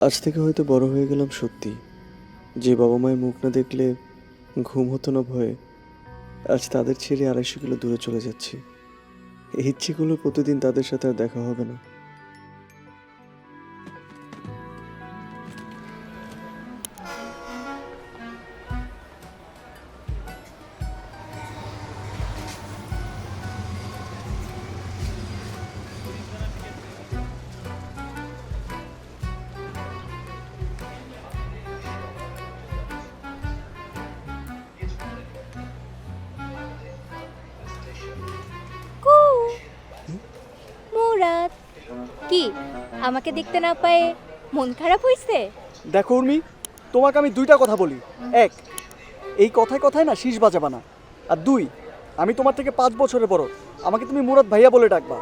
আজ থেকে হয়তো বড় হয়ে গেলাম সত্যি। যে বাবা মায়ের মুখ না দেখলে ঘুম হতো না ভয়ে, আজ তাদের ছেড়ে 250 কিলো দূরে চলে যাচ্ছি। এই ইচ্ছেগুলো প্রতিদিন তাদের সাথে আর দেখা হবে না। কু মুরাদ, কি আমাকে দেখতে না পায়ে মন খারাপ হইছে? দেখো উর্মি, তোমাকে আমি দুইটা কথা বলি। এক, এই কথায় কথায় না শীষ বাজাবা না। আর দুই, আমি তোমার থেকে 5 বছরের বড়, আমাকে তুমি মুরাদ ভাইয়া বলে ডাকবা।